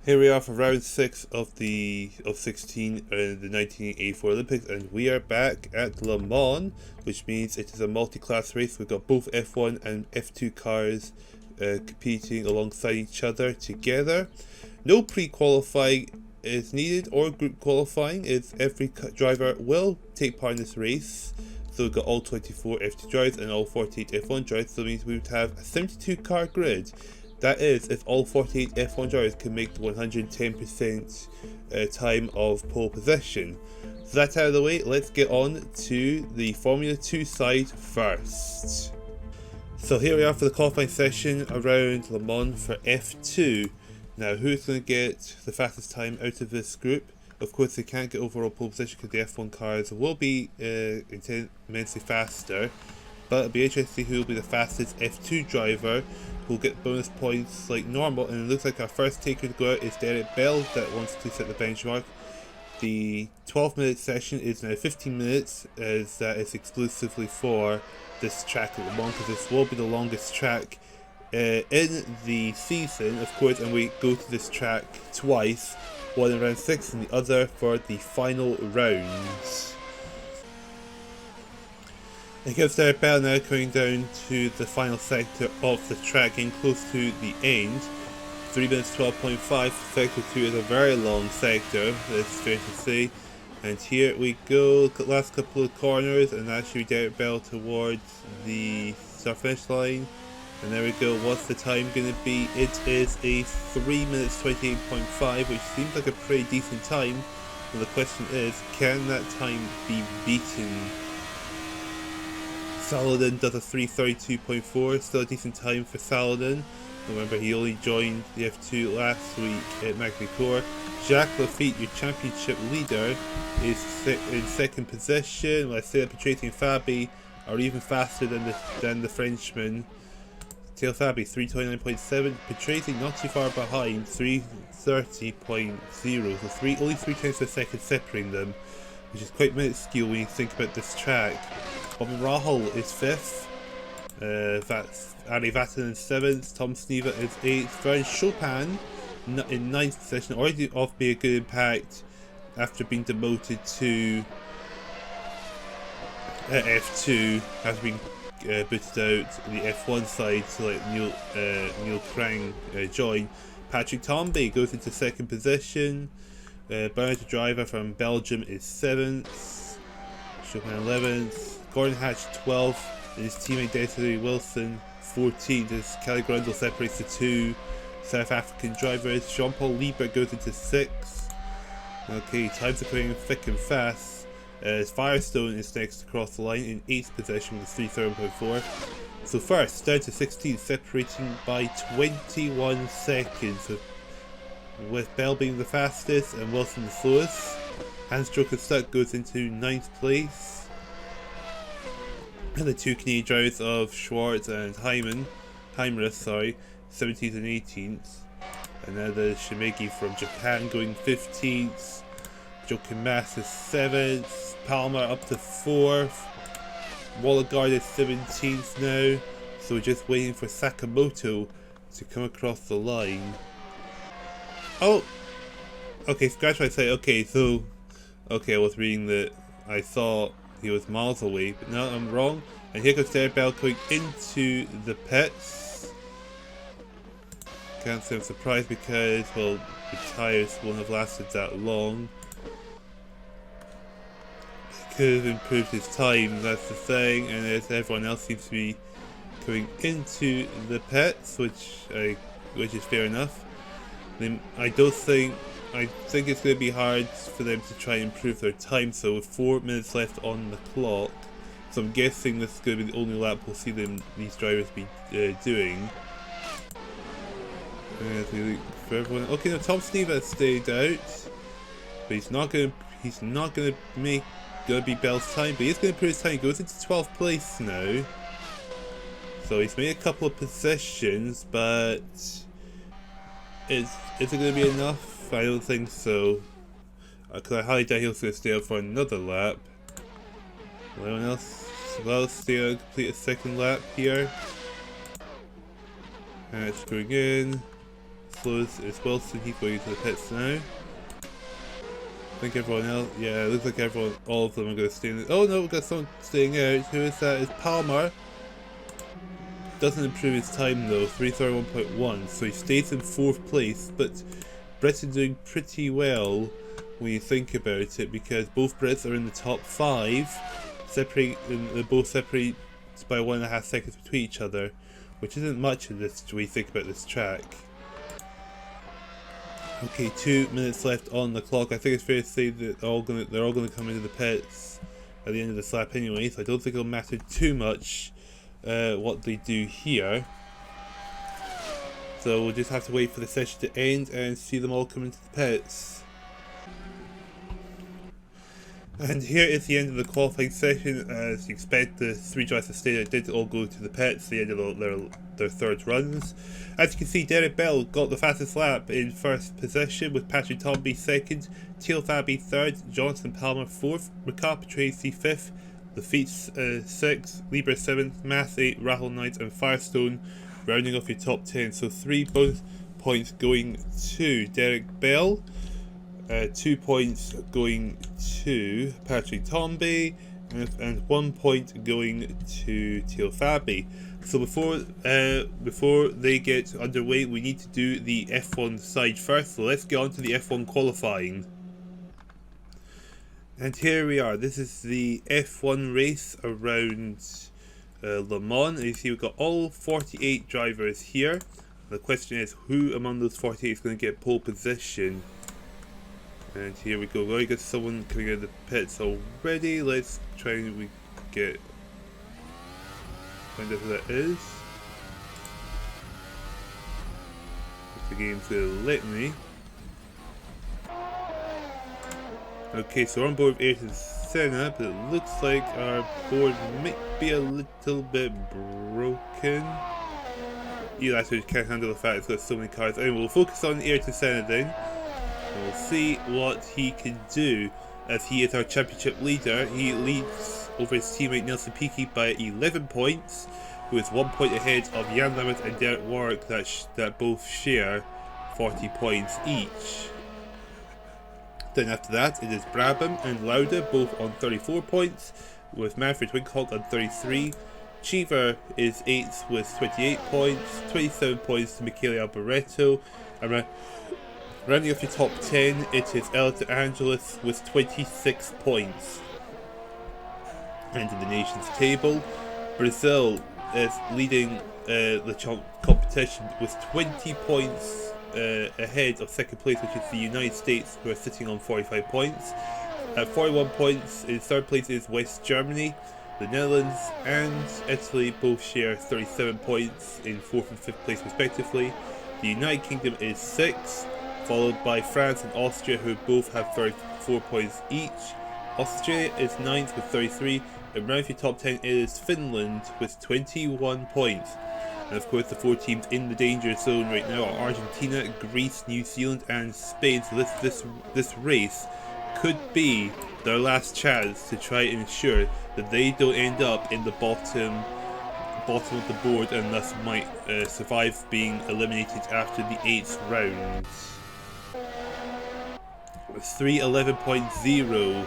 Here we are for round 6 of 16 in the 1984 Olympics, and we are back at Le Mans, which means it is a multi-class race. We've got both F1 and F2 cars competing alongside each other together. No pre-qualifying is needed or group qualifying, as every driver will take part in this race. So we've got all 24 F2 drivers and all 48 F1 drivers, so it means we would have a 72 car grid. That is, if all 48 F1 drivers can make the 110% time of pole position. So that's out of the way, let's get on to the Formula 2 side first. So here we are for the qualifying session around Le Mans for F2. Now, who's going to get the fastest time out of this group? Of course, they can't get overall pole position because the F1 cars will be immensely faster. But it'll be interesting who will be the fastest F2 driver who will get bonus points like normal. And it looks like our first taker to go out is Derick Warwick that wants to set the benchmark. The 12-minute session is now 15 minutes, as that is exclusively for this track at Le Mans, because this will be the longest track in the season, of course, and we go to this track twice, one in round 6 and the other for the final rounds. It gives Derick Warwick now coming down to the final sector of the track, getting close to the end. 3 minutes 12.5. Sector 2 is a very long sector, that's fair to say. And here we go, last couple of corners, and actually Derick Warwick towards the start finish line. And there we go, what's the time going to be? It is a 3 minutes 28.5, which seems like a pretty decent time. And the question is, can that time be beaten? Saladin does a 3:32.4, still a decent time for Saladin. Remember, he only joined the F2 last week at Magny-Cours. Jacques Lafitte, your championship leader, is in second position. Well, I say that Patrese and Fabi are even faster than the Frenchman. Tail Fabi 3:29.7, Patrese not too far behind, 3:30.0, so only 3 tenths of a second separating them, which is quite minuscule when you think about this track. Bobby Rahal is 5th, Ari Vatanen 7th, Tom Sneva is 8th, Vern Chopin in 9th position, already off being a good impact after being demoted to F2, after being booted out the F1 side to let Neil Krang join. Patrick Tambay goes into 2nd position, Bernard driver from Belgium is 7th, Chopin 11th, Gordon Hatch 12th, and his teammate Desiree Wilson 14th, as Kelly Grundle separates the 2 South African drivers. Jean-Paul Liebert goes into 6th. Okay, times are coming thick and fast, as Firestone is next across the line in 8th position with 3:30.4. So first, down to 16th, separating by 21 seconds, with Bell being the fastest and Wilson the slowest. Hans Jochen Stuck goes into 9th place. And the 2 Canadian drivers of Schwartz and Heimrich, 17th and 18th. And now there's Shimegi from Japan going 15th. Joachim Mass is 7th. Palmer up to 4th. Wallegard is 17th now. So we're just waiting for Sakamoto to come across the line. Oh! Okay, scratch what I say. Okay, I was reading that I thought he was miles away, but no, I'm wrong. And here goes Derick Warwick going into the pits. Can't say I'm surprised because, well, the tyres won't have lasted that long. He could have improved his time, that's the thing, and as everyone else seems to be coming into the pits, which is fair enough. I think it's going to be hard for them to try and improve their time, so with 4 minutes left on the clock, so I'm guessing this is going to be the only lap we'll see these drivers be doing. For everyone, okay, now Tom Sneva stayed out, but he's not going to be Bell's time, but he's going to improve his time. He goes into 12th place now, so he's made a couple of positions, but is it going to be enough? I don't think so, because I highly doubt he's going to stay up for another lap. Anyone else? Well, stay on complete a 2nd lap here. And it's going in. close. It's Wilson, he's going into the pits now. I think everyone else, yeah, it looks like all of them are going to stay in. Oh no, we've got someone staying out. Who is that? It's Palmer. Doesn't improve his time though, 3:31.1, so he stays in 4th place, but Britain doing pretty well when you think about it, because both Brits are in the top 5, they're both separated by 1.5 seconds between each other, which isn't much in this when you think about this track. Okay, 2 minutes left on the clock. I think it's fair to say that they're all gonna come into the pits at the end of this lap anyway, so I don't think it'll matter too much what they do here. So we'll just have to wait for the session to end and see them all come into the pits. And here is the end of the qualifying session. As you expect, the 3 drivers that stayed out did all go to the pits at the end of their third runs. As you can see, Derick Bell got the fastest lap in 1st position, with Patrick Tomby 2nd, Teal Fabi 3rd, Johnson Palmer 4th, McCarthy Tracy 5th, Lafitte 6th, Lieber 7th, Mass 8, Rahul 9th, and Firestone rounding off your top 10. So 3 bonus points going to Derick Bell, 2 points going to Patrick Tomby, and 1 point going to Teal Fabi. So before they get underway, we need to do the F1 side first. So let's get on to the F1 qualifying. And here we are. This is the F1 race around Le Mans. And you see we've got all 48 drivers here. The question is, who among those 48 is going to get pole position? And here we go. Well, you got someone coming out of the pits already. Let's try and find out who that is. If the game's going to let me. Okay, so we're on board with Ayrton Senna, but it looks like our board might be a little bit broken. Eli actually can't handle the fact it's got so many cars. Anyway, we'll focus on Ayrton Senna then. And we'll see what he can do, as he is our championship leader. He leads over his teammate Nelson Piquet by 11 points, who is 1 point ahead of Jan Lammers and Derick Warwick that both share 40 points each. Then after that, it is Brabham and Lauda, both on 34 points, with Manfred Winkhalt on 33. Cheever is 8th with 28 points, 27 points to Michele Alboreto. And rounding off your top 10, it is El De Angelis with 26 points. And in the nations table, Brazil is leading the competition with 20 points ahead of 2nd place, which is the United States, who are sitting on 45 points. At 41 points in 3rd place is West Germany. The Netherlands and Italy both share 37 points in 4th and 5th place respectively. The United Kingdom is 6th, followed by France and Austria, who both have 34 points each. Australia is 9th with 33, and round your top 10 is Finland with 21 points. And of course the 4 teams in the danger zone right now are Argentina, Greece, New Zealand and Spain. So this race could be their last chance to try and ensure that they don't end up in the bottom of the board, and thus might survive being eliminated after the 8th round. 3:11.0.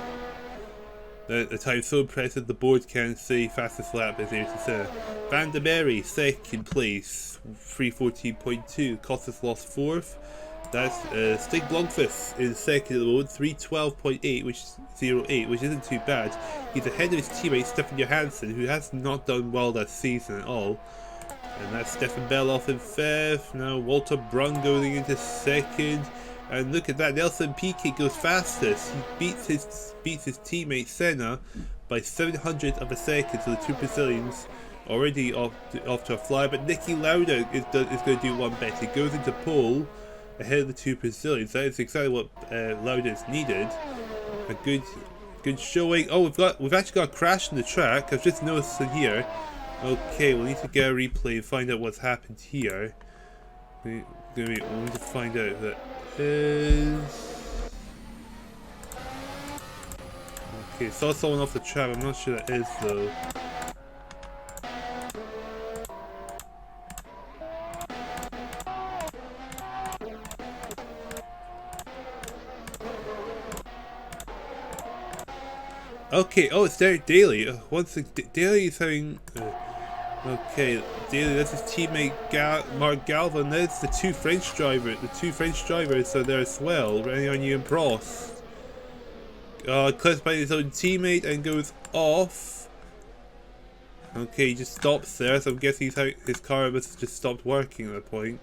The time so impressive the board can say fastest lap is Ayrton Senna. Van der Merwe 2nd place, 3:14.2. Costas lost 4th. That's Stig Blomqvist is 2nd at the moment, 3:12.8, which is 0.8, which isn't too bad. He's ahead of his teammate Stefan Johansson, who has not done well that season at all. And that's Stefan Bell off in 5th. Now Walter Brun going into 2nd. And look at that, Nelson Piquet goes fastest. He beats his teammate Senna by 700 of a second. So the 2 Brazilians already off to a fly. But Niki Lauda is going to do one better. He goes into pole ahead of the 2 Brazilians. That is exactly what Lauda is needed. A good showing. Oh, we've actually got a crash in the track. I've just noticed in here. Okay, we'll need to get a replay and find out what's happened here. We'll need to find out who that is. Okay, saw someone off the track. I'm not sure that is though. Okay, oh, it's Derek Daly. Once Daly is having... okay, Daly, that's his teammate Mark Galvin. That's the two French drivers. The two French drivers are there as well, running on you and Prost. Clips by his own teammate and goes off. Okay, he just stops there, so I'm guessing his car must have just stopped working at that point.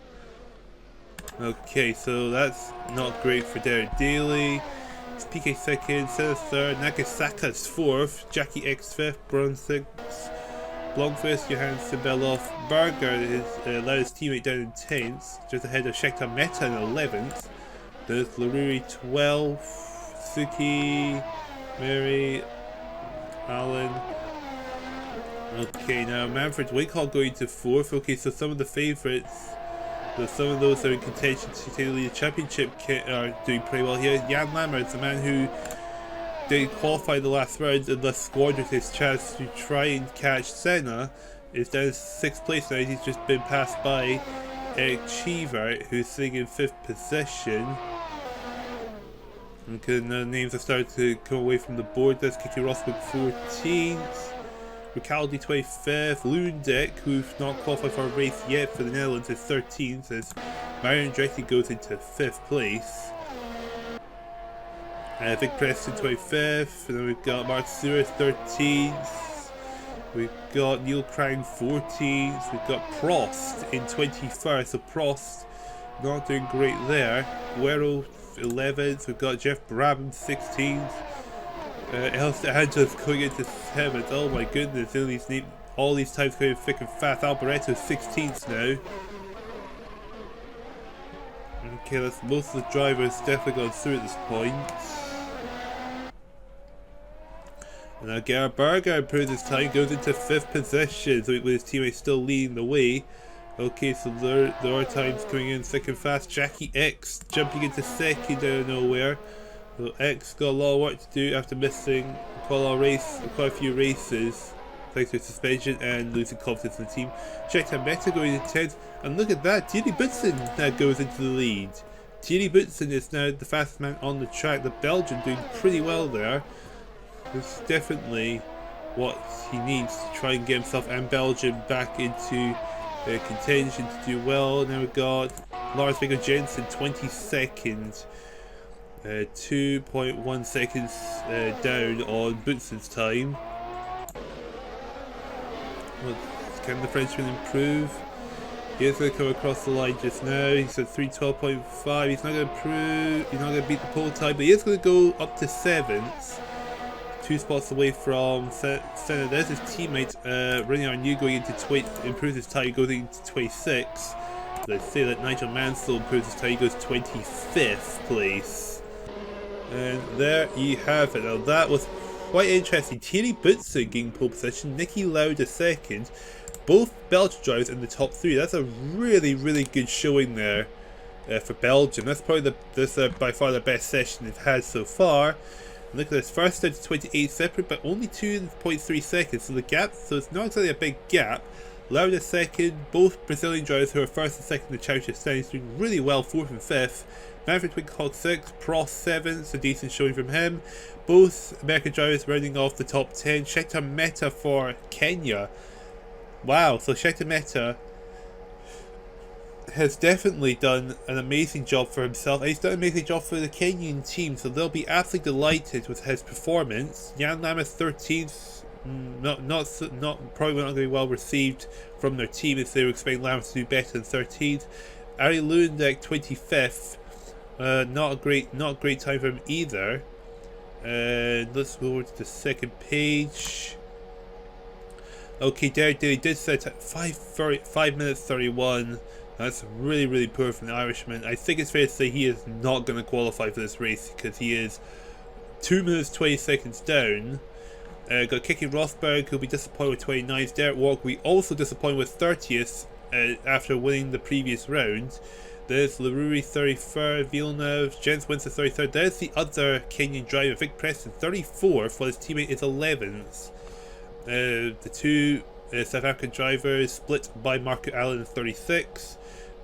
Okay, so that's not great for Derek Daly. It's Piquet second, Senna third, Nagasaka's fourth, Jackie X fifth, Brown sixth, Blomqvist, Johansson, Beloff, Berger allowed his teammate down in 10th, just ahead of Scheckter Meta in 11th. There's Laruri 12th. Suki, Mary, Allen. Okay, now Manfred Wakehall going to 4th. Okay, so some of the favourites, so some of those that are in contention to take the lead championship are doing pretty well here. Jan Lammers, the man who didn't qualify the last round and thus squandered his chance to try and catch Senna, is down in 6th place now. He's just been passed by Eric Cheever, who's sitting in 5th position. Okay, now names have started to come away from the board. There's Kiki Rosberg 14th, Ricciardi 25th, Lundek, who's not qualified for a race yet for the Netherlands, is 13th, as Marion Andretti goes into 5th place. Vic Preston 25th, and then we've got Mark Stewart 13th, we've got Neil Krang 14th, we've got Prost in 21st, so Prost not doing great there. Guerrero 11th, we've got Jeff Brabham 16th, Elsa Angeles going into 7th. Oh my goodness, all these times going thick and fast. Alboreto 16th now. Okay, that's most of the drivers definitely gone through at this point. And now Gerhard Berger improves his time, goes into 5th position, so with his teammates still leading the way. Okay, so there are times coming in thick and fast. Jackie X jumping into 2nd out of nowhere. So X got a lot of work to do after missing quite a few races thanks to suspension and losing confidence in the team. Scheckter Meta going into 10th, and look at that, Thierry Boutsen now goes into the lead. Thierry Boutsen is now the fastest man on the track. The Belgian doing pretty well there. This is definitely what he needs to try and get himself and Belgium back into contention to do well. Now we've got Lars Viggo Jensen 22nd, 2.1 seconds down on Boutsen's time. Well, can the Frenchman improve? He is going to come across the line just now. He's at 3:12.5. He's not going to improve. He's not going to beat the pole time, but he is going to go up to 7th. 2 spots away from Senna. There's his teammate running on you going into improves his time, going into 26. Let's say that Nigel Mansell improves his time, he goes 25th place. And there you have it. Now that was quite interesting. Thierry Boutsen getting pole position, Nicky Lauda second. Both Belgian drivers in the top 3. That's a really, really good showing there for Belgium. That's probably by far the best session they've had so far. Look at this, first down to 28 separate, but only 2.3 seconds, so it's not exactly a big gap. Lauda second, both Brazilian drivers who are first and second in the championship standings doing really well, 4th and 5th. Manfred Winkelhock 6th, Prost 7th, a decent showing from him. Both American drivers rounding off the top 10. Scheckter Meta for Kenya. Wow, so Scheckter Meta has definitely done an amazing job for himself, and he's done an amazing job for the Kenyan team, so they'll be absolutely delighted with his performance. Jan Lammers 13th, probably not going to be well received from their team if they were expecting Lammers to do better than 13th. Ari Lundek 25th, not a great time for him either. Let's go over to the second page. Okay, Derek Daly did set at 5 minutes 31. That's really, really poor from the Irishman. I think it's fair to say he is not going to qualify for this race because he is 2 minutes 20 seconds down. Got Kiki Rosberg, who'll be disappointed with 29th. Derick Warwick will be also disappointed with 30th after winning the previous round. There's Laruri 33rd, Villeneuve, Jens Winter 33rd. There's the other Kenyan driver, Vic Preston 34th, while his teammate is 11th. The two South African drivers split by Marco Allen 36.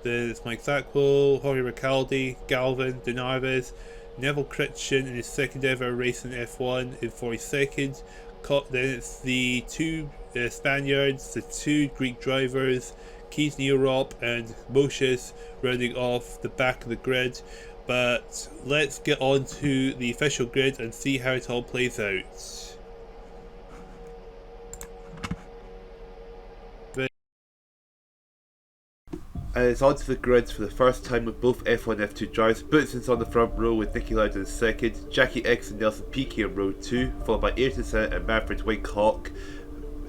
There's Mike Sackwell, Jorge Ricciardi, Galvin, De Narvaez, Neville Critchin in his second ever race in F1 in 42nd. Then it's the two Spaniards, the two Greek drivers, Keys Neurop and Moshes rounding off the back of the grid. But let's get on to the official grid and see how it all plays out. And it's onto the grids for the first time with both F1 and F2 drivers. Bootson's on the front row with Niki Lauda in second, Jackie X and Nelson Piquet in row 2, followed by Ayrton Senna and Manfred Winkoch.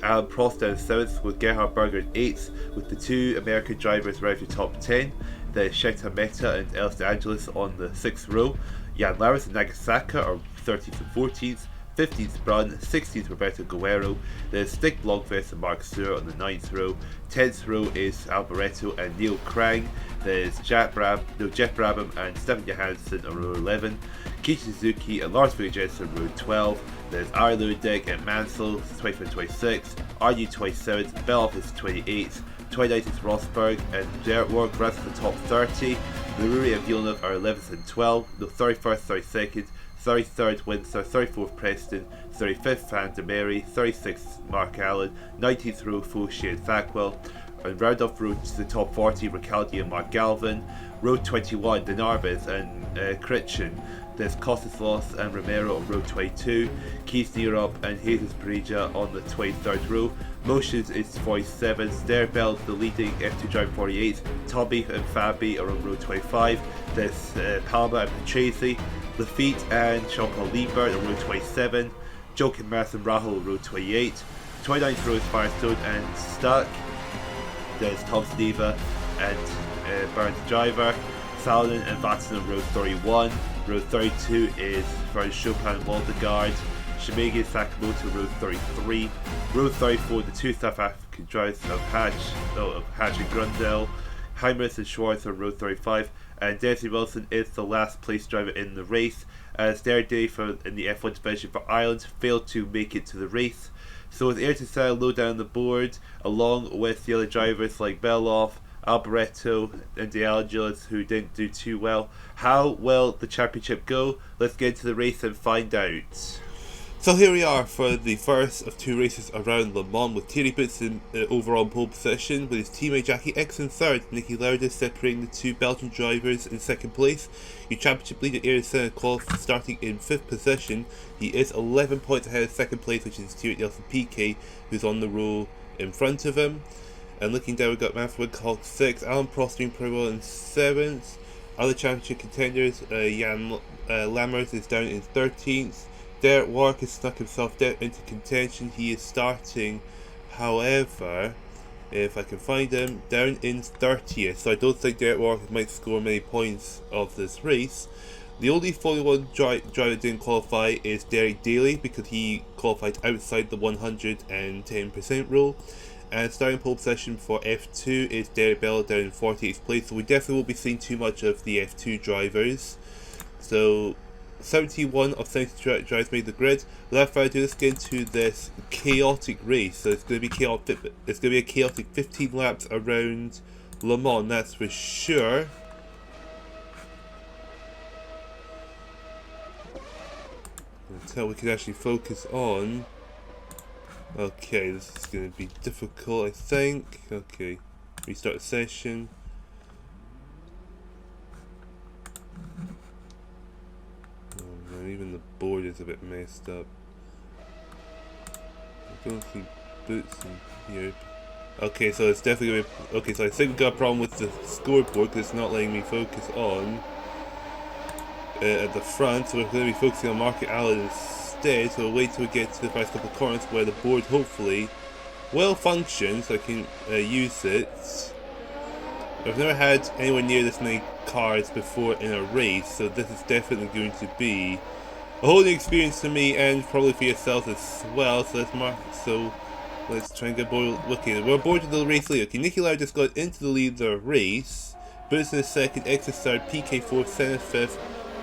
Alan Prost down 7th with Gerhard Berger in 8th, with the two American drivers around the top 10. Then Sheta Mehta and Els Angeles on the 6th row. Jan Lammers and Nagasaka are 13th and 14th. 15th Brun, 16th Roberto Guerrero, then Stig Blomqvist and Mark Stewart on the 9th row. 10th row is Alboreto and Neil Krang, there's Jeff Brabham and Stefan Johansson on row 11, Keiji Suzuki and Lars Jensen on row 12, there's Ari Ludick and Mansell 25th and 26th, RU 27th, Beloff is 28th, 29th is Rosberg and Derick Warwick runs the top 30, Maruri and Villeneuve are 11th and 12th, the 31st, 32nd, 33rd Windsor, 34th Preston, 35th Van der Mary, 36th Mark Allen, 19th row Fauché and Thackwell, and round off road to the top 40 Ricciardi and Mark Galvin, row 21 De Narbis and Critchin, there's Kostislos and Romero on row 22, Keith Neurop and Jesus Parija on the 23rd row, Motions is 47th, Derick Bell the leading F2 driver 48th, Tommy and Fabi are on row 25, there's Palmer and Patrese, Lafitte and Jean-Paul Liebert on row 27, Joachim Mass and Rahul on row 28, 29th row is Firestone and Stuck, there's Tom Sneva and Burns Driver, Saladin and Vatson on row 31, row 32 is for Chopin and Waldegard, Shimegi and Sakamoto row 33, row 34 the two South African drivers of Hatch and Grundle, Heimers and Schwartz on row 35, and Desi Wilson is the last place driver in the race, as Derek Day in the F1 division for Ireland failed to make it to the race. So with Ayrton Senna low down the board, along with the other drivers like Beloff, Alboreto and De Angelis who didn't do too well, how will the championship go? Let's get into the race and find out. So here we are for the first of two races around Le Mans, with Thierry Boots in overall pole position, with his teammate Jackie X in third, Niki Lauda separating the two Belgian drivers in second place. Your championship leader Ayrton Senna starting in 5th position. He is 11 points ahead of second place, which is Stuart Nelson Piquet, who's on the row in front of him. And looking down, we've got Manfred Winkoch 6th, Alan Prost doing pretty well in 7th. Other championship contenders, Jan Lammers is down in 13th. Derick Warwick has snuck himself into contention. He is starting, however, if I can find him, down in 30th. So I don't think Derick Warwick might score many points of this race. The only Formula 1 driver that didn't qualify is Derek Daly, because he qualified outside the 110% rule. And starting pole position for F2 is Derek Bell down in 48th place. So we definitely won't be seeing too much of the F2 drivers. So 71 of 70 drivers made the grid. Without further ado, let's get into this chaotic race. So it's going to be chaotic. It's going to be a chaotic 15 laps around Le Mans, that's for sure. Until we can actually focus on. Okay, this is going to be difficult, I think. Okay, restart the session. Even the board is a bit messed up. I don't think Boots in here. Okay, so it's definitely gonna be, okay, so I think we've got a problem with the scoreboard because it's not letting me focus on at the front, so we're going to be focusing on Mark Allen instead. So we'll wait till we get to the first couple of corners where the board hopefully will function so I can use it. I've never had anywhere near this many cars before in a race, so this is definitely going to be a whole new experience for me and probably for yourself as well. So let's try and get bored. Okay, we're aboard to the race lead. Okay, Niki Lauda just got into the lead of the race. Boots in 2nd, X is 3rd, PK 4th, Senna 5th,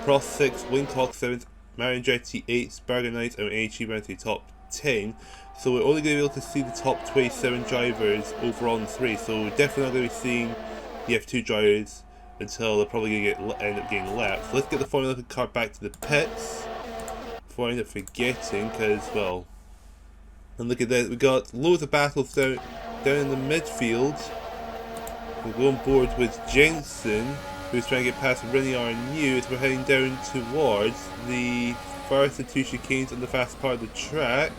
Prost 6th, Winkoch 7th, Marangeti 8th, Berger 9th, and AG round to the top 10. So we're only going to be able to see the top 27 drivers overall in this race. So we're definitely not going to be seeing the F2 drivers until they're probably going to end up getting lapped. So let's get the Formulalympic car back to the pits before I end up forgetting, because, well, and look at that, we got loads of battles down in the midfield. We'll go on board with Jensen, who's trying to get past Rennie Arnoux as we're heading down towards the first of two chicanes on the fast part of the track.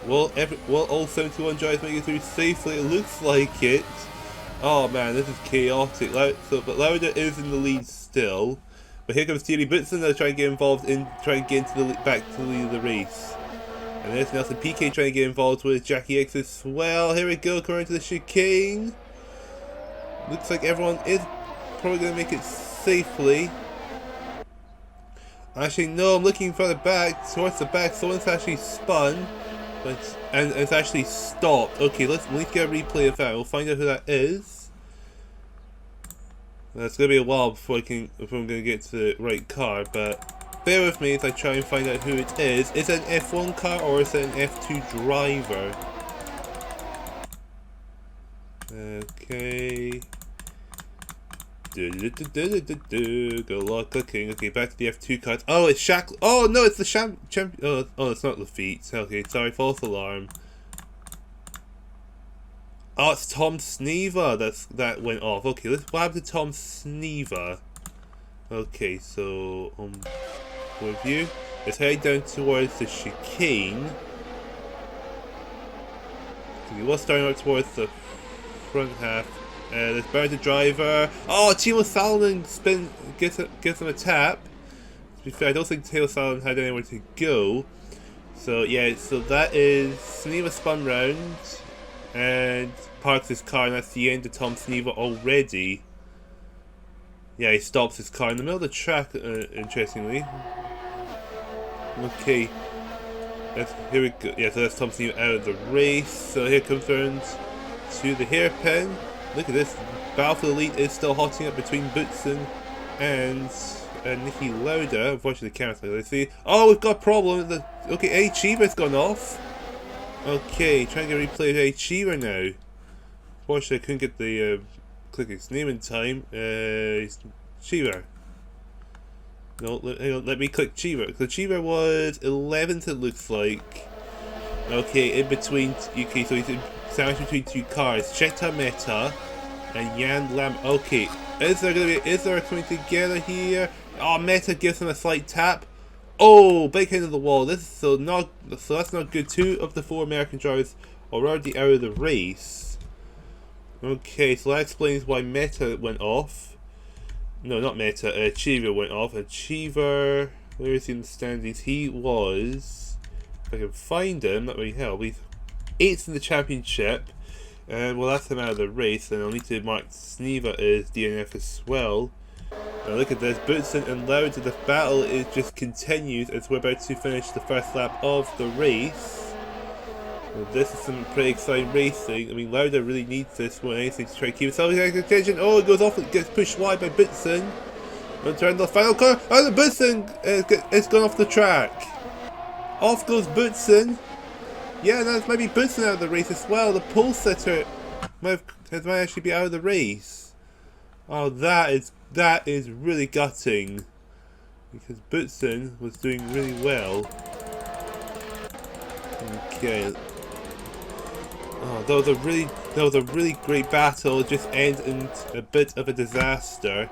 Well, all 71 drivers make it through safely, it looks like it. Oh man, this is chaotic. But Lauda is in the lead still. But here comes Thierry Boutsen now trying to get involved in, trying to get into the back to the lead of the race. And there's Nelson Piquet trying to get involved with Jackie X as well. Here we go, coming to the chicane. Looks like everyone is probably going to make it safely. Actually, no, I'm looking further back, towards the back. Someone's actually spun, and it's actually stopped. Okay, let's get a replay of that. We'll find out who that is. It's going to be a while before I'm going to get to the right car, but bear with me as I try and find out who it is. Is it an F1 car or is it an F2 driver? Okay. Good luck cooking. Okay, back to the F2 cards. Oh, it's Shackle. Oh no, it's the champion. Oh, it's not Lafitte. Okay, sorry, false alarm. Oh, it's Tom Sneeva. That went off. Okay, what happened to Tom Sneeva? Okay, so with you, let's head down towards the chicane. Okay, we're starting out towards the front half. There's Barrett the driver. Oh, Timo Salmon gives him a tap. To be fair, I don't think Timo Salmon had anywhere to go. So yeah, so that is Sneva spun round and parks his car, and that's the end of Tom Sneva already. Yeah, he stops his car in the middle of the track, interestingly. Okay. Here we go. Yeah, so that's Tom Sneva out of the race. So here comes round to the hairpin. Look at this, battle for the lead is still hotting up between Boutsen and Nicky Lauda. Unfortunately, the camera's like, let's see. Oh, we've got a problem. Okay, A Cheever's gone off. Okay, trying to get a replay of A Cheever now. Unfortunately, I couldn't get the click his name in time. Cheever. No, hang on, let me click Cheever. So Cheever was 11th, it looks like. Okay, in between. Okay, so he's in sandwich between two cars, Cheta Meta and Jan Lammers. Okay, is there coming together here? Oh, Meta gives him a slight tap. Oh, big hit of the wall. So that's not good. 2 of the 4 American drivers are already out of the race. Okay, so that explains why Meta went off. No, not Meta. Achiever went off. Achiever, where is he in the standings? He was, if I can find him, that would help. He's 8th in the championship, and well, that's him out of the race. And I'll need to mark Sneva as DNF as well. Now look at this, Boutsen and Lauda, the battle just continues as we're about to finish the first lap of the race. Well, this is some pretty exciting racing. I mean, Lauda really needs this more than anything to try to keep himself in attention. Oh, it goes off, it gets pushed wide by Boutsen. And turn the final corner. Oh, the Boutsen it's gone off the track. Off goes Boutsen. Yeah, that might be Boutsen out of the race as well. The pole sitter might actually be out of the race. Oh, that is really gutting, because Boutsen was doing really well. Okay. Oh, that was a really great battle. It just ended in a bit of a disaster.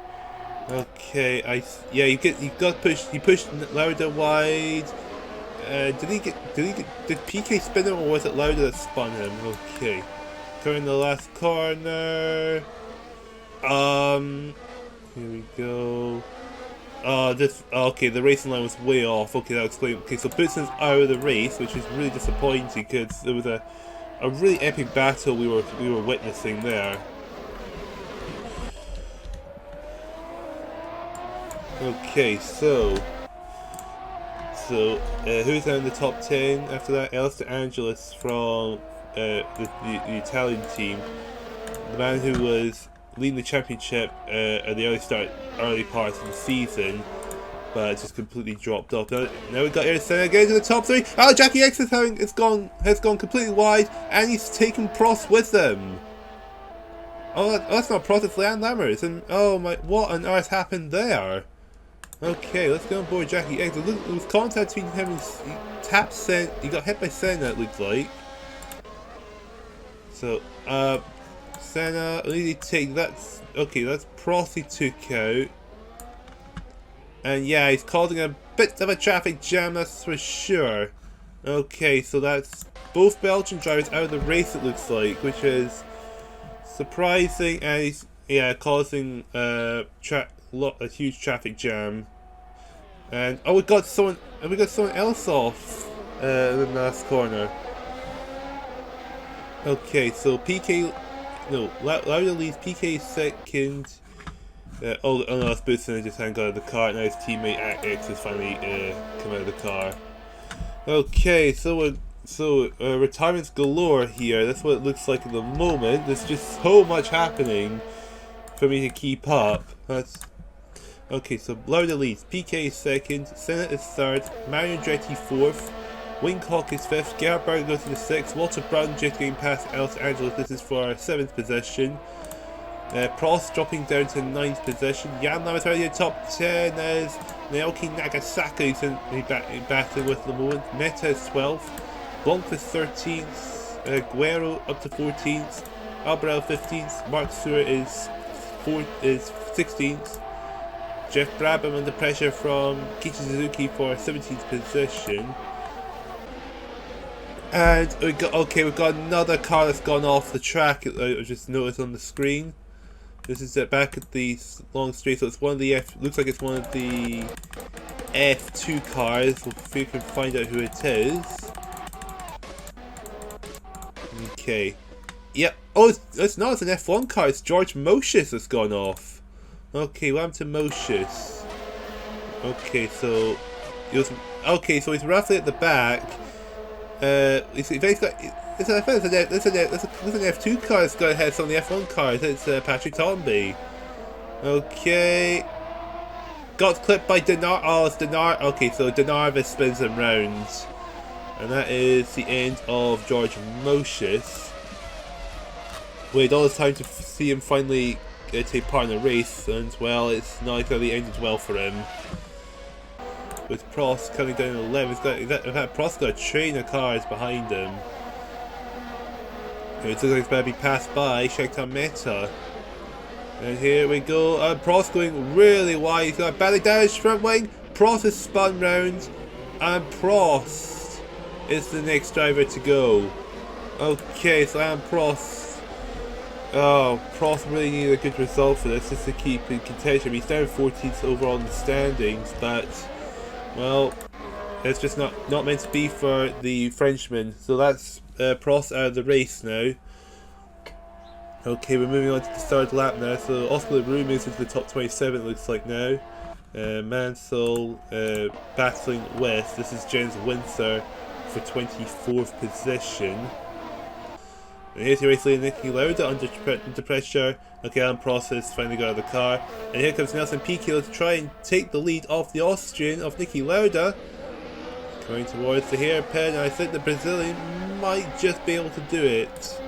Okay, you got pushed. He pushed Lauda wide. Did Piquet spin him, or was it Lauda that spun him? Okay. Going the last corner. Here we go. Okay, the racing line was way off. Okay, that'll explain. Okay, so Boutsen's out of the race, which is really disappointing because there was a really epic battle we were witnessing there. Okay, so who's now in the top 10 after that? Alistair Angelis from the Italian team, the man who was leading the championship at the early parts of the season, but just completely dropped off. Now we've got Ayrton Senna again to the top 3. Oh, Jackie X has gone completely wide, and he's taken Prost with him. Oh, that's not Prost, it's Jan Lammers. And oh my, what on earth happened there? Okay, let's go on board Jackie Eggs. It was contact between him and he tapped Senna. He got hit by Senna, it looked like. So, Senna, I need to take that. Okay, that's Prost he took out. And yeah, he's causing a bit of a traffic jam, that's for sure. Okay, so that's both Belgian drivers out of the race, it looks like, which is surprising, and he's, yeah, causing a huge traffic jam. And oh, we got someone else off in the last corner. Okay, so Piquet, no, Lauda leads, Piquet second. Oh no, it's Booston just got out of the car. Now his teammate X has finally come out of the car. Okay, so retirements galore here. That's what it looks like at the moment. There's just so much happening for me to keep up. That's okay. So Lauda leads, Piquet is second, Senna is third, Mario Andretti fourth, Wingcock is fifth, Gerhard Berger goes to the sixth, Walter Brown just getting past Los Angeles. This is for our seventh position. Prost dropping down to 9th position. Jan Lammers already in top 10 as Naoki Nagasaki who's battling with the moment. Meta is 12th. Blanc is 13th. Guerrero up to 14th. Albarel 15th. Mark Stewart is 16th. Jeff Brabham under pressure from Kichi Suzuki for 17th position. And we've got another car that's gone off the track. I just noticed on the screen. This is back at the long straight, so it's one of the looks like it's one of the F2 cars. We'll see if we can find out who it is. Okay. Yep. Oh, it's not. It's an F1 car. It's George Mosius that's gone off. Okay, what happened to Mosius? Okay, so he's roughly at the back. It's an F2 car that's got ahead of some of the F1 cars. It's Patrick Tomby. Okay. Got clipped by Denard. Oh, it's Denard. Okay, so Denarva spins him round. And that is the end of George Mosius. Wait all this time to see him finally take part in a race, and well, it's not exactly ended well for him. With Prost coming down to 11th, in fact, Prost's got a train of cars behind him. It looks like it's about to be passed by Shakhtar Meta. And here we go, Prost going really wide, he's got a badly damaged front wing, Prost is spun round, and Prost is the next driver to go. Okay, so Prost really needed a good result for this, just to keep in contention. He's down 14th overall in the standings, but well, it's just not meant to be for the Frenchman. So that's Prost out of the race now. Okay, we're moving on to the third lap now. So Oscar LeRoux moves into the top 27, it looks like now. Mansell battling with, this is James Windsor for 24th position. And here's your race leader Niki Lauda under pressure. Okay, Alain Prost has finally got out of the car. And here comes Nelson Piquet to try and take the lead off the Austrian of Niki Lauda. Going towards the hairpin, and I think the Brazilian might just be able to do it.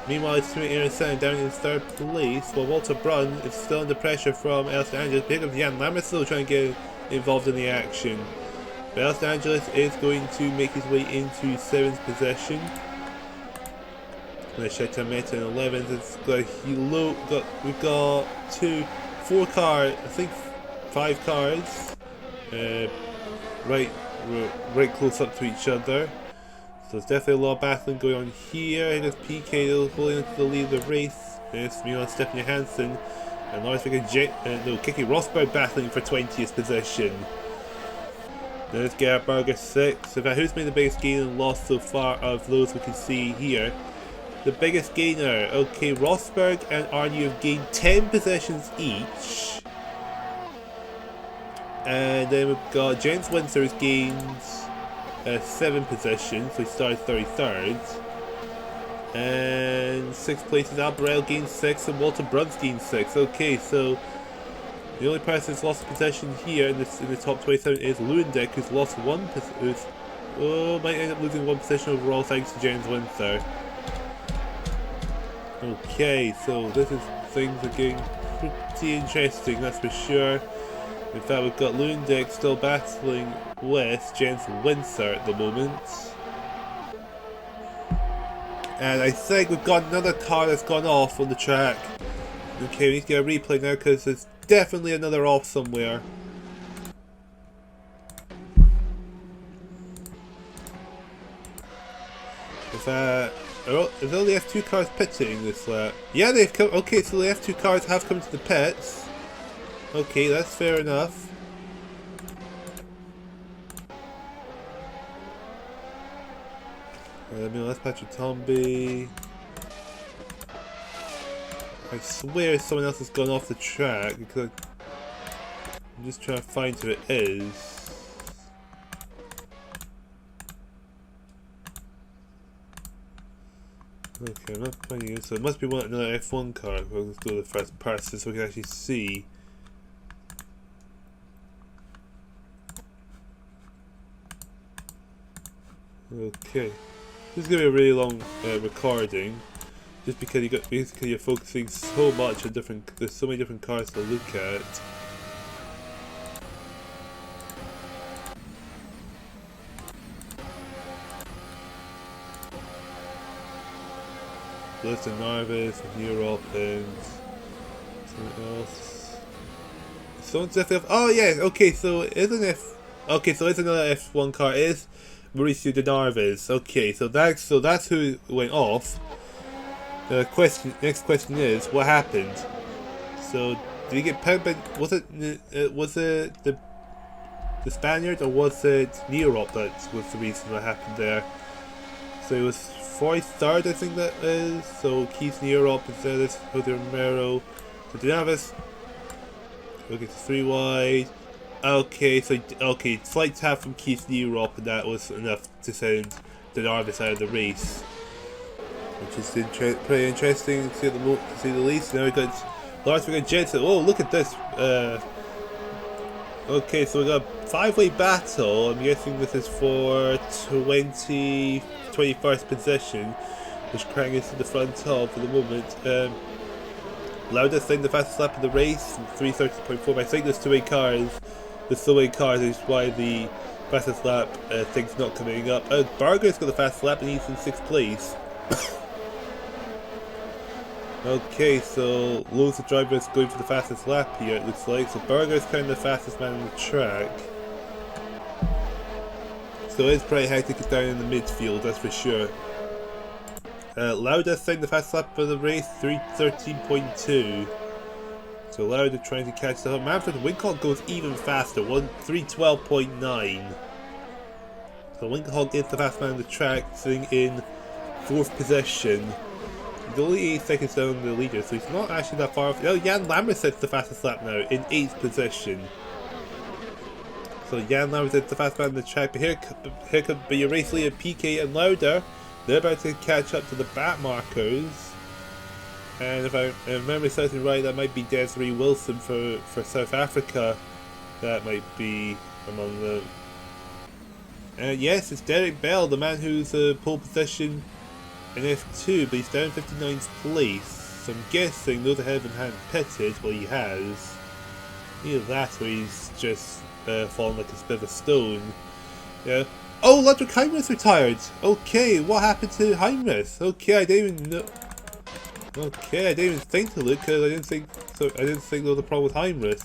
Meanwhile, it's Ayrton Senna down in third place, while Walter Brunn is still under pressure from Los Angeles. Here comes Jan Lammers still trying to get involved in the action. But Los Angeles is going to make his way into 7th position. Shakhtar Meta in 11th. We've got 4 cars, I think 5 cars, right close up to each other. So there's definitely a lot of battling going on here. Here's Piquet holding onto the lead of the race. There's Milan Stephanie Hansen and Lars Keke Rosberg battling for 20th position. There's Gerhard Berger 6th. In fact, who's made the biggest gain and loss so far of those we can see here? The biggest gainer, okay, Rosberg and Arnie have gained 10 positions each. And then we've got James Windsor who's gained 7 positions, so he started 33rd. And 6th place is Albarel gained 6 and Walter Brunn's gained 6. Okay, so the only person who's lost a position here in the top 27 is Lewandek, who's lost 1 position. Might end up losing 1 position overall thanks to James Windsor. Okay, so things are getting pretty interesting, that's for sure. In fact, we've got Lundek still battling with Jensen Windsor at the moment. And I think we've got another car that's gone off on the track. Okay, we need to get a replay now because there's definitely another off somewhere. Is all the F2 cars pitting this lap? Yeah, they've come. Okay, so the F2 cars have come to the pits. Okay, that's fair enough. That's Patrick Tomby. I swear someone else has gone off the track because I'm just trying to find who it is. Okay, I'm not finding it, so it must be another F1 car. Well, let's go to the first person so we can actually see. Okay, this is going to be a really long recording, just because you're focusing so much on there's so many different cars to look at. Nelson Piquet, Europans, something else. Someone's definitely. Oh yeah, okay, so it's another F1 car. It is Mauricio de Narvaez. Okay, so that's who went off. Next question is, what happened? So did he get pegged by? Was it the Spaniard, or was it Neurop that was the reason what happened there? So it was 43rd, I think that is. So Keith Neurop instead of Jose Romero. So de Narvaez. Okay, so 3 wide. Okay, so slight tap from Keith Neurop, and that was enough to send de Narvaez out of the race, which is pretty interesting to see the least. Now we got Jensen. Oh, look at this. Okay, so we got a 5-way battle. I'm guessing this is for 21st position, which Krang is in the front of for the moment. Lauda saying the fastest lap of the race, 3:30.4. I think there's two-way cars. There's two-way cars, which is why the fastest lap thing's not coming up. Barger's got the fastest lap and he's in 6th place. Okay, so loads of drivers going for the fastest lap here, it looks like. So Berger's kind of the fastest man on the track. So it's pretty hectic down in the midfield, that's for sure. Lauda saying the fastest lap of the race, 3:13.2. So Lauda trying to catch up. Manfred Winkoff goes even faster, 3:12.9. So Winkoff is the fastest man on the track, sitting in 4th position. He's only 8 seconds down the leader, so he's not actually that far off. Oh, Jan Lammers sets the fastest lap now, in 8th position. So Jan Lammers is the fastest man on the track, but here could be your race leader Piquet and Lauda. They're about to catch up to the back markers. And if I remember something right, that might be Desiree Wilson for South Africa. That might be among them. Yes, it's Derek Bell, the man who's pole position in F2, but he's down 59th place. So I'm guessing those ahead of him haven't pitted. Well, he has. Either that or he's just fallen like a bit of a stone. Yeah. Oh, Ludwig Heinrich's retired! Okay, what happened to Heinrich? Okay, I didn't even know. Okay, I didn't even think to look because I didn't think there was a problem with Heinrich.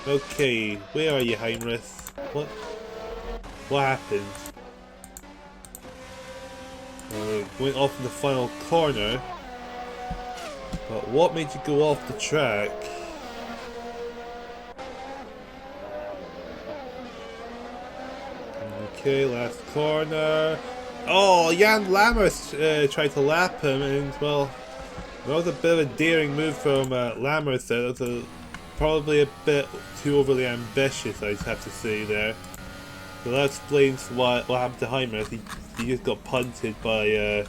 Okay, where are you, Heinrich? What happened? Going off in the final corner. But what made you go off the track? Okay, last corner. Oh, Jan Lammers tried to lap him, and well, that was a bit of a daring move from Lammers there. That was probably a bit too overly ambitious, I'd have to say there. So that explains what happened to Heinrich. He just got punted by a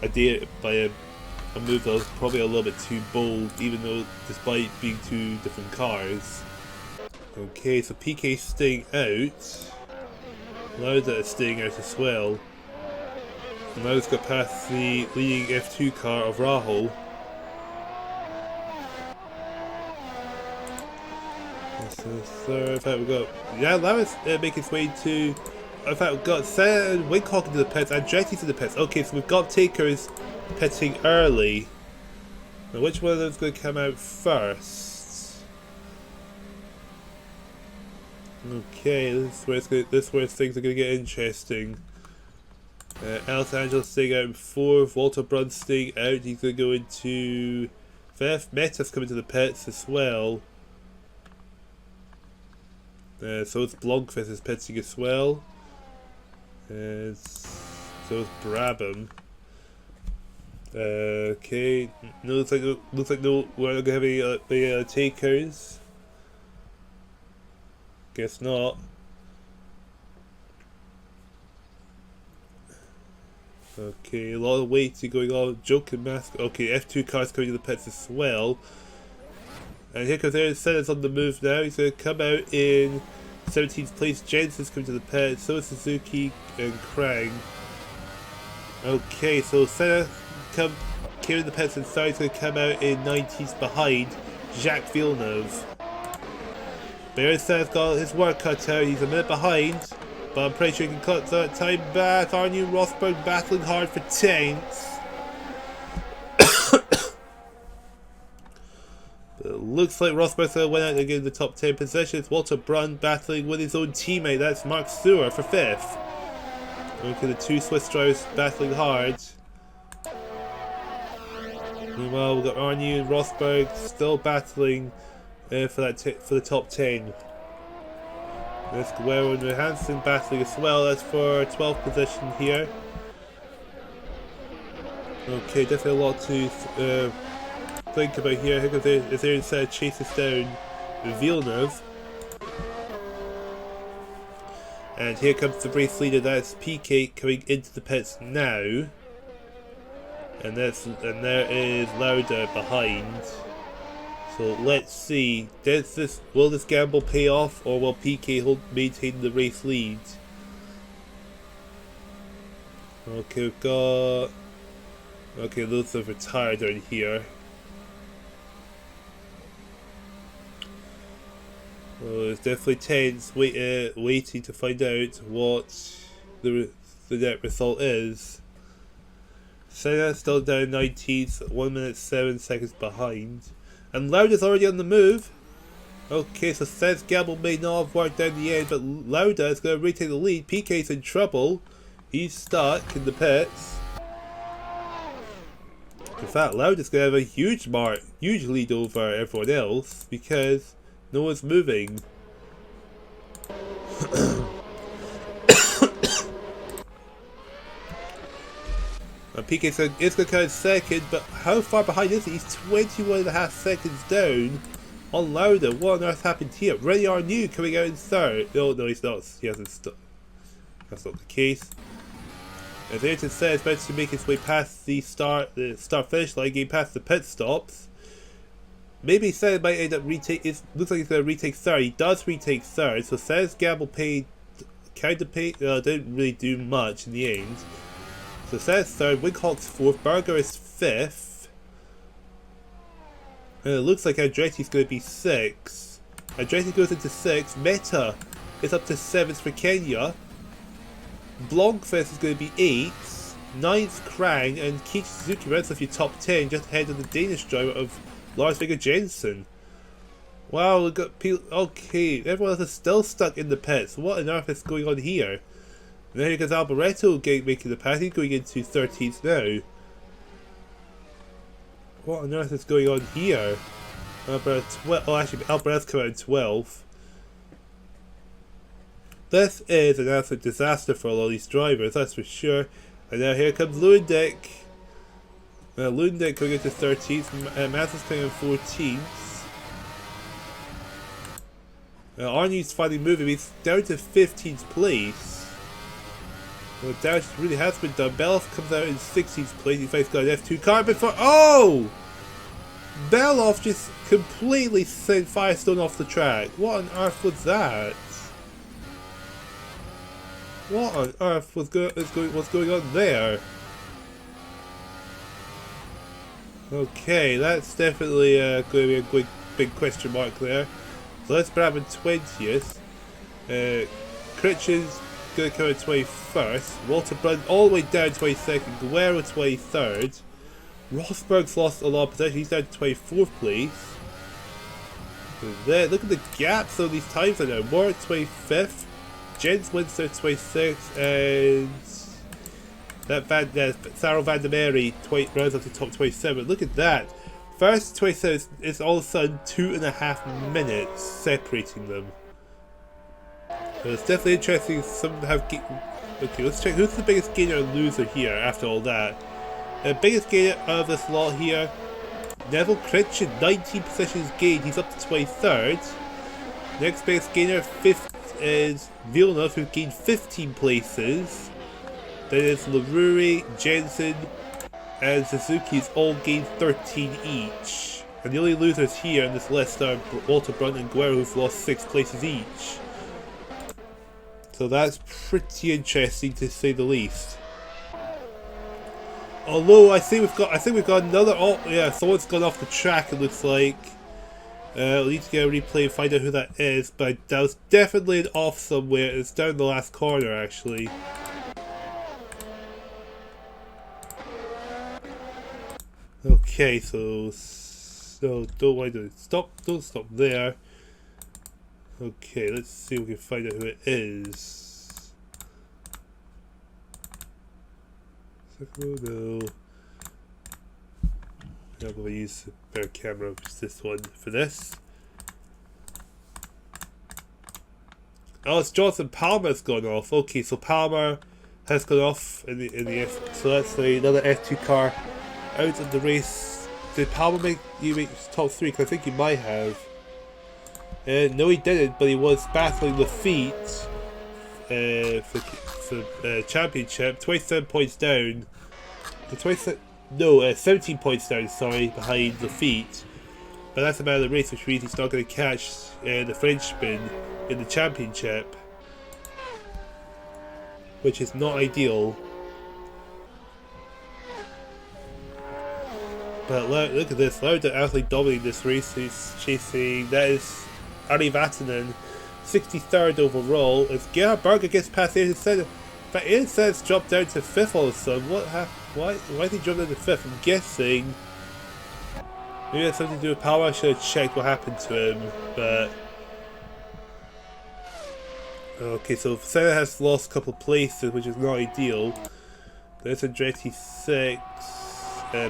move that was probably a little bit too bold, even though despite being two different cars. Okay, so Piquet's staying out. Lauda is staying out as well. Now it's got past the leading F2 car of Rahul. So third, in fact we've got Jan Lammers making his way to. In fact we've got Senna and Wincock into the pits and Andretti to the pits. Okay, so we've got takers pitting early. Now which one of them is going to come out first? Okay, this is where things are going to get interesting. Los Angeles staying out in 4th, Walter Brun staying out, he's going to go into 5th, Meta's coming to the pits as well. So it's Blomqvist is pitching as well. So it's Brabham. Okay, no, looks like no, we're not going to have any takers. Guess not. Okay, a lot of waiting going on. Joking mask. Okay, F2 cars coming to the pits as well. And here comes Ayrton Senna's on the move now. He's going to come out in 17th place. Jensen's coming to the pits. So is Suzuki and Krang. Okay, so Senna came in the pits and started to come out in 19th behind Jacques Villeneuve. But Ayrton Senna's got his work cut out. He's a minute behind. But I'm pretty sure he can cut that time back. Arnie and Rosberg battling hard for 10th. But it looks like Rosberg's going to win out and get in the top 10 positions. Walter Brun battling with his own teammate. That's Mark Stewart for 5th. Okay, the two Swiss drivers battling hard. Meanwhile, we've got Arnie and Rosberg still battling for the top 10. There's Guerrero and Johansson battling as well. That's for 12th position here. Okay, definitely a lot to think about here. Here goes Ayrton Senna chases down Villeneuve. And here comes the race leader, that's Piquet coming into the pits now. And there is Lauda behind. So let's see, will this gamble pay off, or will Piquet maintain the race lead? Okay, we've got... Okay, those have retired down here. Well, it's definitely tense, waiting to find out what the net result is. Senna still down 19th, 1 minute 7 seconds behind. And Lauda's already on the move. Okay, so Senna's gamble may not have worked out in the end, but Lauda is going to retake the lead. Piquet's in trouble. He's stuck in the pits. In fact, Lauda's going to have a huge lead over everyone else because no one's moving. And Piquet's going to come in second, but how far behind is he? He's 21.5 seconds down on Lauda. What on earth happened here? Rennie Arnoux coming out in third. No, he's not. He hasn't stopped. That's not the case. As Ayrton Senna is about to make his way past the start-finish line, getting past the pit stops. Maybe Senna might end up looks like he's going to retake third. He does retake third, so Senna's gamble didn't really do much in the end. So Senna's third, Wincock's 4th, Berger is 5th. And it looks like Andretti's going to be 6th. Andretti goes into 6th. Meta is up to 7th for Kenya. Blomqvist is going to be 8th. 9th Krang, and Keiichi Suzuki rounds off your top 10 just ahead of the Danish driver of Lars Viggo Jensen. Wow, we've got people. Okay, everyone else is still stuck in the pits. What on earth is going on here? And then here goes Alboreto making the pass. He's going into 13th now. What on earth is going on here? Alboreto's come out in 12th. This is an absolute disaster for all these drivers, that's for sure. And now here comes Lewandijk. Lewandijk going into 13th. Massey's coming in 14th. Arnie's finally moving. He's down to 15th place. Well, damage really has been done. Beloff comes out in 16th place. He's got an F2 car before. Oh! Beloff just completely sent Firestone off the track. What on earth was that? What on earth was going on there? Okay, that's definitely going to be a big question mark there. So let's grab in 20th. Critchin's going to come in 21st. Walter Brun all the way down 22nd. Guerrero 23rd. Rosberg's lost a lot of position. He's down to 24th place. There, look at the gaps on these times right now. Moore 25th. Jens Windsor 26th. And that Sarah Van der Mary runs up to top 27. Look at that. First 27 is all of a sudden 2.5 minutes separating them. So it's definitely interesting. Some have. Okay, let's check who's the biggest gainer and loser here after all that. The biggest gainer of this lot here, Neville Critchin, 19 positions gained. He's up to 23rd. Next biggest gainer, 5th, is Villeneuve, who gained 15 places. Then it's LaRourie, Jensen, and Suzuki's all gained 13 each. And the only losers here in this list are Walter Brun and Guerrero, who've lost 6 places each. So that's pretty interesting to say the least. Although I think we've got another. Oh yeah, someone's gone off the track. It looks like. We'll need to get a replay and find out who that is. But that was definitely an off somewhere. It's down the last corner actually. Okay, so don't want to don't stop there. Okay, let's see if we can find out who it is. No. I'm going to use a better camera, which is this one, for this. Oh, it's Jonathan Palmer's gone off. Okay, so Palmer has gone off in the F. So that's another F2 car out of the race. Did Palmer make top 3? Because I think he might have. No, he didn't, but he was battling the feet for championship. 27 points down. 17 points down, sorry, behind the feet. But that's about the race, which means he's not going to catch the Frenchman in the championship, which is not ideal. But look at this, Lauda absolutely dominating this race. He's chasing, that is Ari Vatanen, 63rd overall. As Gerhard Berger gets past Ayrton Senna. But Ayrton Senna's dropped down to 5th all of a sudden. What happened? Why did he jump down to 5th? I'm guessing maybe that's something to do with power. I should have checked what happened to him. But okay, so Senna has lost a couple of places, which is not ideal. There's Andretti 6,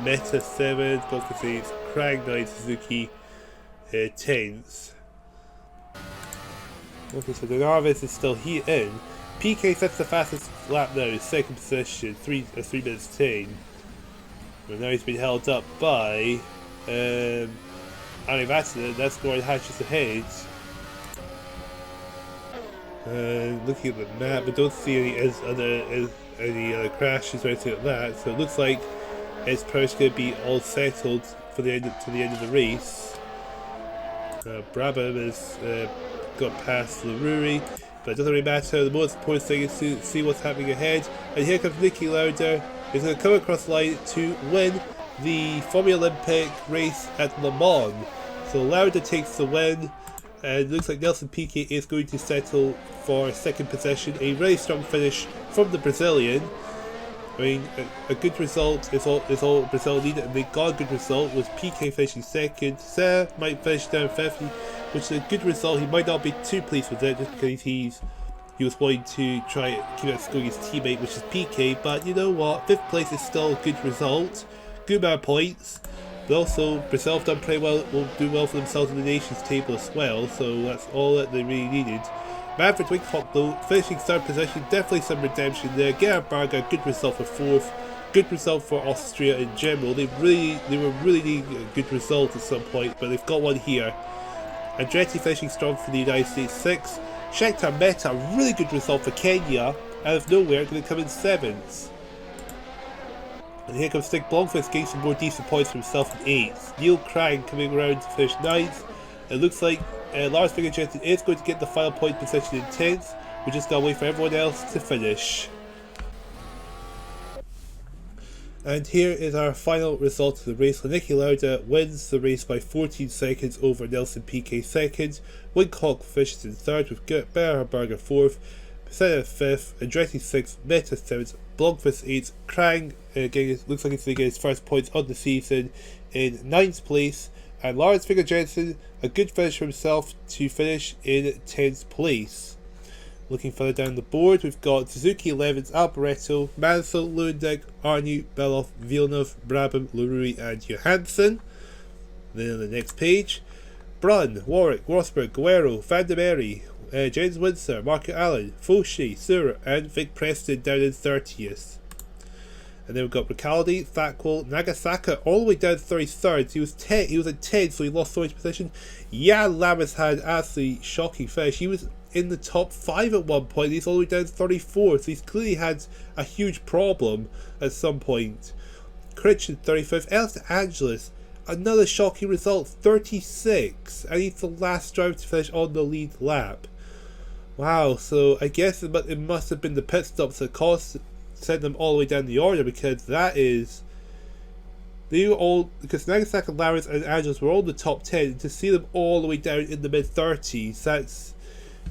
Meta 7, both 8, Krang 9, Suzuki 10s. Okay, so Denarvis is still here in. Piquet sets the fastest lap now, 2nd position, 3 minutes 10. And now he's been held up by Ari Vatanen. That's going hatches ahead. Looking at the map, I don't see any other crashes or anything like that. So it looks like it's probably going to be all settled for the end of the race. Brabham has got past LaRourie. But it doesn't really matter. The most important thing is to see what's happening ahead. And here comes Niki Lauda. He's going to come across the line to win the Formulalympic race at Le Mans. So Lauda takes the win. And it looks like Nelson Piquet is going to settle for 2nd position. A very strong finish from the Brazilian. I mean, a good result is all Brazil needed, and they got a good result with Piquet finishing 2nd. Senna might finish down 50, which is a good result. He might not be too pleased with it just because he was wanting to try keep outscoring his teammate, which is Piquet. But you know what? 5th place is still a good result, good amount of points. But also, Brazil have done pretty well. Will do well for themselves in the nations table as well. So that's all that they really needed. Manfred Wingfock though, finishing 3rd position, definitely some redemption there. Gerhard Berger, good result for 4th. Good result for Austria in general. They were really needing a good result at some point, but they've got one here. Andretti finishing strong for the United States 6th. Shakhtar Meta, really good result for Kenya. Out of nowhere, going to come in 7th. And here comes Stig Blomqvist, getting some more decent points for himself in 8th. Neil Krang coming around to finish 9th. It looks like Lars Bigger Jensen is going to get the final point position in 10th. We just gotta wait for everyone else to finish. And here is our final result of the race. Niki Lauda wins the race by 14 seconds over Nelson Piquet second. Wincock finishes in third with Berger fourth, Senna fifth, Andretti sixth, Meta seventh, Blomqvist eighth, Krang looks like he's going to get his first points on the season in ninth place, and Lawrence Finger Jensen, a good finish for himself to finish in 10th place. Looking further down the board, we've got Suzuki 11th, Alboreto, Mansell, Lewandowski, Arnoux, Beloff, Villeneuve, Brabham, Lerui and Johansson. Then on the next page, Brun, Warwick, Rosberg, Guerrero, Van der Merwe, James Windsor, Marco Allen, Fauché, Surer and Vic Preston down in 30th. And then we've got Ricciardi, Thackwell, Nagasaka all the way down to 33rd. He was at 10, so he lost so much position. Jan Lammers had an absolutely shocking finish. He was in the top 5 at one point. He's all the way down to 34th. So he's clearly had a huge problem at some point. Christian 35th. Elton Angelis, another shocking result, 36. And he's the last driver to finish on the lead lap. Wow, so I guess it must have been the pit stops that sent them all the way down the order, because that is... because Nagasaki, Lammers and Angelis were all in the top 10, to see them all the way down in the mid-30s, that's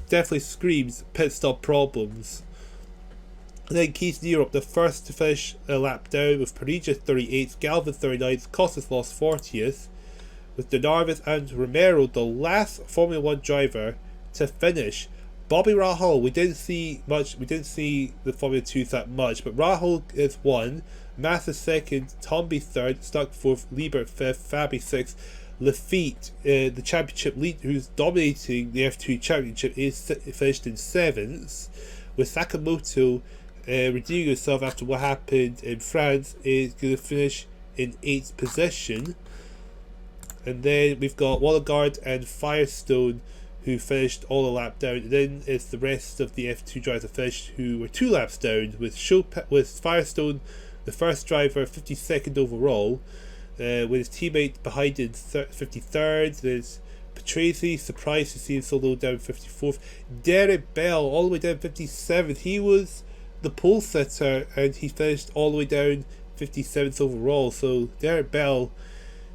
definitely screams pit stop problems. And then Keith Nearup, the first to finish a lap down, with Parigi 38th, Galvin 39th, Costas lost 40th, with De Narvis and Romero the last Formula 1 driver to finish. Bobby Rahal, we didn't see the Formula 2s that much, but Rahal is 1, Massa 2nd, Tomby 3rd, Stuck 4th, Liebert 5th, Fabi 6th, Lafitte, the championship lead, who's dominating the F2 championship, is finished in 7th, with Sakamoto redeeming himself after what happened in France, is going to finish in 8th position. And then we've got Wallegard and Firestone, who finished all the lap down. And then it's the rest of the F2 drivers that finished, who were 2 laps down, with Firestone, the first driver, 52nd overall, with his teammate behind in 53rd. There's Patrese, surprised to see him so low down 54th. Derek Bell, all the way down 57th. He was the pole sitter, and he finished all the way down 57th overall. So Derek Bell,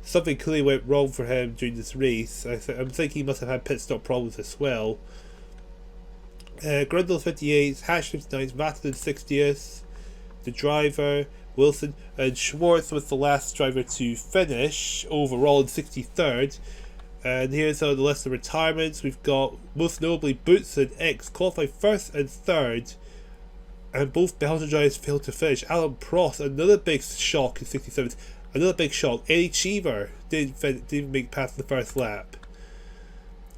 something clearly went wrong for him during this race. I'm thinking he must have had pit stop problems as well. Grundle 58th, Hatch 59th, Vatten 60th, the driver, Wilson, and Schwartz was the last driver to finish overall in 63rd. And here's the list of retirements. We've got, most notably, Boots and X qualified 1st and 3rd, and both Belgian drivers failed to finish. Alan Prost, another big shock in 67th. Another big shock. Eddie Cheever didn't make past the first lap.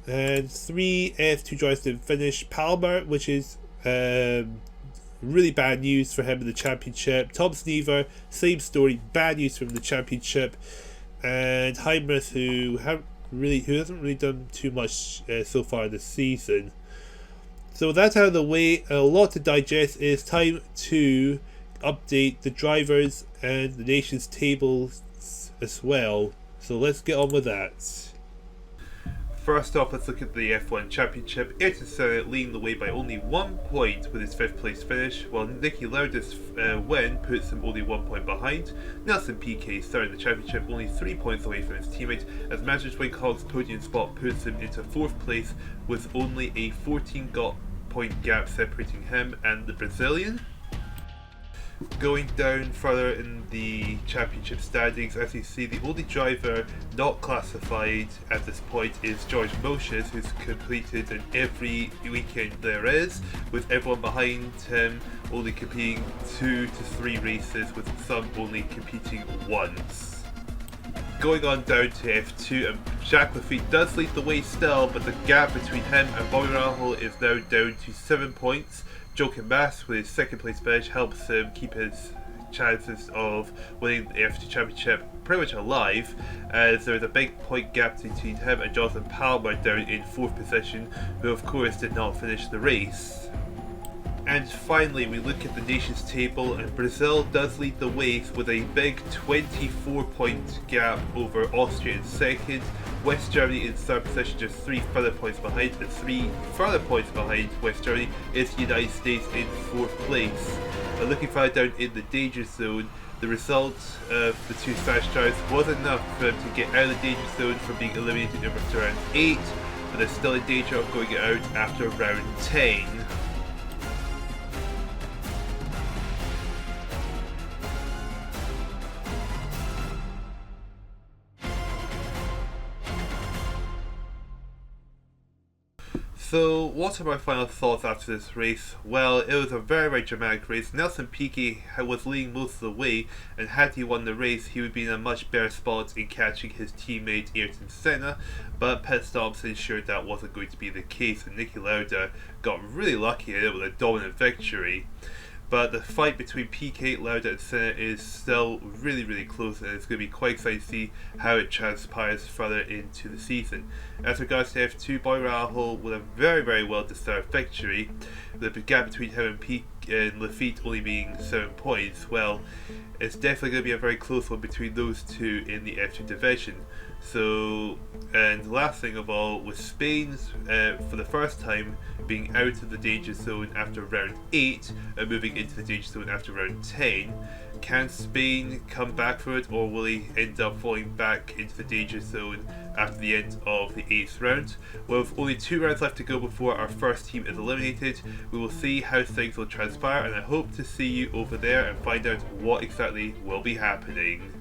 And 3 F2 drivers didn't finish. Palmer, which is really bad news for him in the championship. Tom Sneaver, same story, bad news from the championship. And Heimrich, who hasn't really done too much so far this season. So with that out of the way, a lot to digest. It's time to update the drivers and the nations tables as well. So let's get on with that. First off, let's look at the F1 Championship. Ayrton Senna leading the way by only 1 point with his 5th place finish, while Niki Lauda's win puts him only 1 point behind. Nelson Piquet third in the championship, only 3 points away from his teammate, as Magic Wincock's podium spot puts him into 4th place with only a 14 point gap separating him and the Brazilian. Going down further in the championship standings, as you see, the only driver not classified at this point is George Moses, who's completed in every weekend there is, with everyone behind him only competing 2 to 3 races, with some only competing once. Going on down to F2, and Jacques Lafitte does lead the way still, but the gap between him and Bobby Rahal is now down to 7 points. Joachim Mass, with his 2nd place finish, helps him keep his chances of winning the F2 Championship pretty much alive, as there's a big point gap between him and Jonathan Palmer down in 4th position, who of course did not finish the race. And finally, we look at the nations table, and Brazil does lead the way with a big 24 point gap over Austria in 2nd, West Germany in 3rd position, just 3 further points behind, and 3 further points behind West Germany is the United States in 4th place. And looking further down in the danger zone, The result of the two Spanish drivers was enough for them to get out of the danger zone from being eliminated in round 8, but they're still in danger of going out after round 10. So, what are my final thoughts after this race? Well, it was a very dramatic race. Nelson Piquet was leading most of the way, and had he won the race, he would be in a much better spot in catching his teammate Ayrton Senna, but pit stops ensured that wasn't going to be the case, and Niki Lauda got really lucky at it with a dominant victory. But the fight between Piquet, Lauda and Senna is still really close, and it's going to be quite exciting to see how it transpires further into the season. As regards to F2, Boy Rahal with a very well deserved victory, the gap between him and Piquet and Lafitte only being 7 points, well, it's definitely going to be a very close one between those two in the F2 division. So, and the last thing of all was Spain's, for the first time, being out of the danger zone after round 8 and moving into the danger zone after round 10. Can Spain come back from it, or will he end up falling back into the danger zone after the end of the 8th round? Well, with only 2 rounds left to go before our first team is eliminated, we will see how things will transpire, and I hope to see you over there and find out what exactly will be happening.